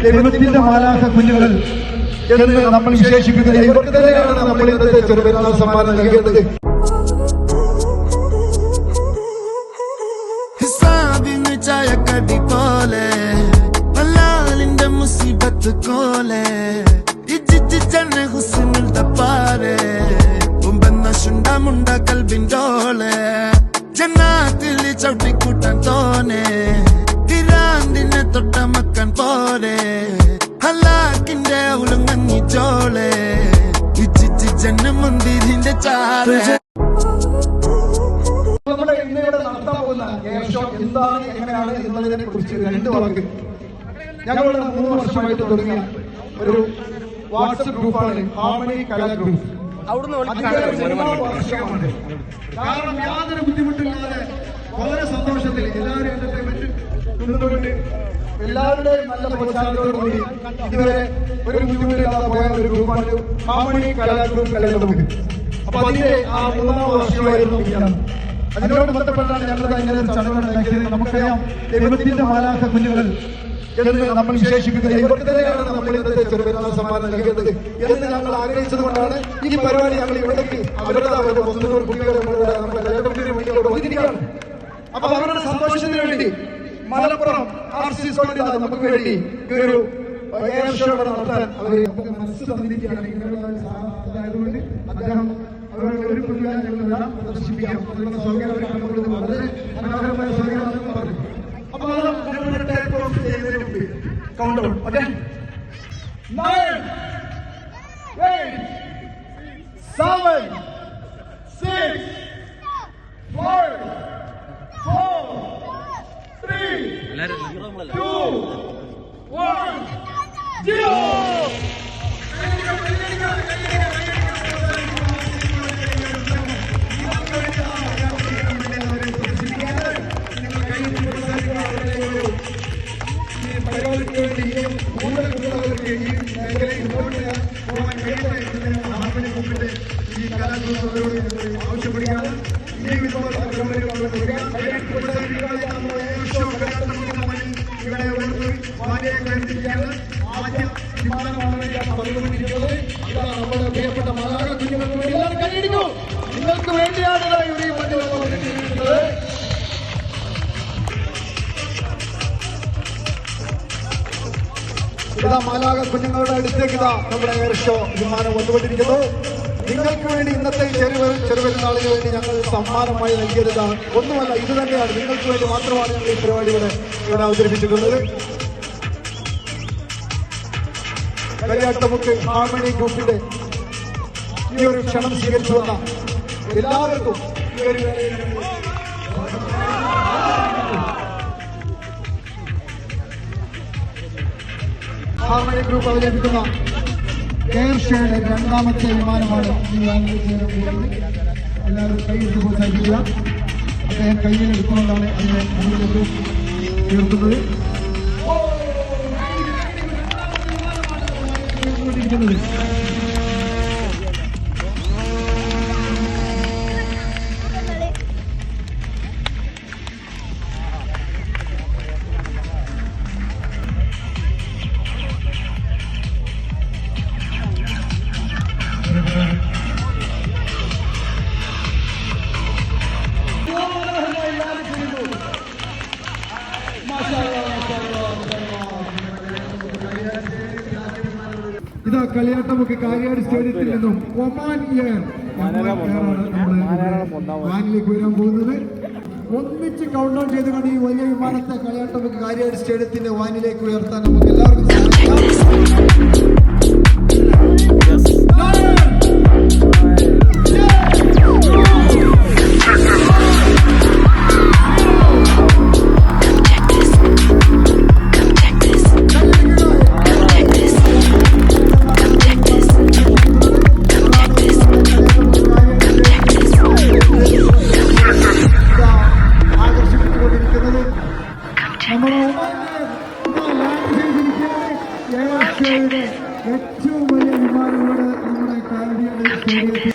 ദൈവത്തിന്റെ മാലാഖ കുഞ്ഞുങ്ങൾ എന്ന് നമ്മൾ വിശേഷിപ്പിക്കുന്നത് ഇവർക്ക് തന്നെയാണ് നമ്മൾ ഇന്നത്തെ ചെറുപെരുന്നാൾ സമ്മാനം നൽകേണ്ടത്. ചായക്കടി പോലെ മലാലിന്റെ മുസീബത്ത് കോലെ ഇജ്ജിജ്ജന്നെ ഹുസ്നുൽ തപ്പാരെ ഉമ്പന്ന ശുണ്ട മുണ്ട കൽബിൻഡോളെ ജന്നാത്തിൽ ചവിട്ടിക്കൂട്ടാൻ തോനെ തിരാന്തിനെ തൊട്ട മക്കൻ പോലെ ഹലാക്കിന്റെ ഉളുങ്ങി ചോളെ ഇജ്ജിജ്ജന്നെ മുന്തിരിന്റെ ചാറ്. നമ്മുടെ ഇന്നിവിടെ നടത്താൻ പോകുന്ന എയർ ഷോ എന്താണ് എങ്ങനെയാണ് എന്നുള്ളതിനെ കുറിച്ച് രണ്ട് വാക്ക്. ഞങ്ങളുടെ 3 വർഷമായിട്ട് തുടങ്ങിയ ഒരു വാട്സപ്പ് ഗ്രൂപ്പാണ് ഹാർമണി കലാ ഗ്രൂപ്പ്. വർഷമാണ്. കാരണം യാതൊരു ബുദ്ധിമുട്ടില്ലാതെ വളരെ സന്തോഷത്തിൽ എല്ലാവരും എന്റർടൈൻമെന്റ് നിന്നുകൊണ്ട് എല്ലാവരുടെയും നല്ല പ്രോത്സാഹനത്തോടുകൂടി ഇതുവരെ ഒരു ബുദ്ധിമുട്ടില്ലാതെ പോയ ഒരു ഗ്രൂപ്പാണ് ഹാർമണി കലാ ഗ്രൂപ്പ് കലകളുടെ. അപ്പൊ അതിന്റെ ആ 3ാം വർഷമായിരുന്നു ഇതാണ്. അതിനോട് ബന്ധപ്പെട്ടാണ് ഞങ്ങൾ ഇങ്ങനെ ഒരു ചടങ്ങ് ഉണ്ടാക്കിയത്. നമുക്കറിയാം ദൈവത്തിന്റെ മാലാഖ കുഞ്ഞുങ്ങൾ എന്ന് നമ്മൾ വിശേഷിപ്പിക്കുന്നത് ഇവർക്ക് തന്നെയാണ് നമ്മൾ ഇന്നത്തെ ചെറുപെരുന്നാൾ സമ്മാനം നൽകേണ്ടത് എന്ന് ഞങ്ങൾ ആഗ്രഹിച്ചത് കൊണ്ടാണ് ഈ പരിപാടി ഞങ്ങൾ ഇവിടേക്ക് അവരുടെ 100 കുട്ടികളെ നമ്മുടെ കലകമ്പനിയുടെ മുന്നിലൂടെ ഒതുക്കിയിരിക്കുകയാണ്. അപ്പൊ അവരുടെ സന്തോഷത്തിന് വേണ്ടി മലപ്പുറം RC നമുക്ക് വേണ്ടി ഈ ഒരു എയർ ഷോ നടത്താൻ അവർ നമുക്ക് മനസ്സ് തന്നിരിക്കുകയാണ്. ഇങ്ങനെയുള്ളതായതുകൊണ്ട് അദ്ദേഹം അവരുടെ ഒരു പ്രതികാരം ഞങ്ങൾ പ്രദർശിപ്പിക്കാം. അതിനുള്ള സൗകര്യം വളരെ മനോഹരമായ സൗകര്യമാണെന്ന് പറഞ്ഞു. അപ്പൊ ഞങ്ങളുടെ ടൈപ്പ് ഓഫ് ചെയ്യുന്നതിന് മുമ്പ് കൗണ്ട് ഡൗൺ. ഓക്കെ, 9, 8, 7, 6, 5, 4, 3, 2, 1, 0. ആവശ്യപ്പെടുകയാണ്. ഈ ആദ്യ വിമാനമാണ് പറഞ്ഞുകൊണ്ടിരിക്കുന്നത്. ഇതാണ് നമ്മുടെ പ്രിയപ്പെട്ട മലയാള കുഞ്ഞുങ്ങൾക്ക് വേണ്ടി എല്ലാവരും കൈയടിക്കും. നിങ്ങൾക്ക് വേണ്ടിയാണ് ഇവിടെ ഈ വണ്ടികൾ. ഇതാ മാലാഖ കുഞ്ഞുങ്ങളുടെ അടുത്തേക്ക് ഇതാ നമ്മുടെ എയർ ഷോ വിമാനം വന്നുകൊണ്ടിരിക്കുന്നു. നിങ്ങൾക്ക് വേണ്ടി ഇന്നത്തെ ചെറുപെരുന്നാളിന് വേണ്ടി ഞങ്ങൾ സമ്മാനമായി നൽകിയതാണ്. ഒന്നുമല്ല, ഇത് തന്നെയാണ്. നിങ്ങൾക്ക് വേണ്ടി മാത്രമാണ് ഞങ്ങൾ ഈ പരിപാടി ഇവിടെ അവതരിപ്പിച്ചിട്ടുള്ളത്. കളിയാട്ടമുക്ക് ഹാർമണി ഗ്രൂപ്പിന്റെ ഈ ഒരു ക്ഷണം സ്വീകരിച്ചു വന്ന എല്ലാവർക്കും ഈ ഒരു ഹാർമണി ഗ്രൂപ്പ് അവതരിപ്പിക്കുന്ന എയർ ഷോയുടെ 2ാമത്തെ വിമാനമാണ് ഈ വാനിൽ ചേരാൻ പോകുന്നത്. എല്ലാവരും കൈയിട്ട് പ്രോത്സാഹിപ്പിക്കുക. അദ്ദേഹം കയ്യിലെടുക്കുന്നതാണ് അതിനെ മുന്നിലേക്ക് ഉയർത്തുന്നത്. ഇതാ കളിയാട്ടമൊക്കെ കാര്യാട് സ്റ്റേഡിയത്തിൽ നിന്നും ഒമാൻ എയർ വാനിലേക്ക് വരാൻ പോകുന്നത്. ഒന്നിച്ച് കൗണ്ട് ഡൗൺ ചെയ്തുകൊണ്ട് ഈ വലിയ വിമാനത്തെ കളിയാട്ടമൊക്കെ കാര്യാട് സ്റ്റേഡിയത്തിന്റെ വാനിലേക്ക് ഉയർത്താൻ നമുക്ക് എല്ലാവർക്കും ഏറ്റവും വലിയ വിമാനങ്ങളുടെ നമ്മുടെ കാലടിയുടെ സ്റ്റേഡിയത്തിൽ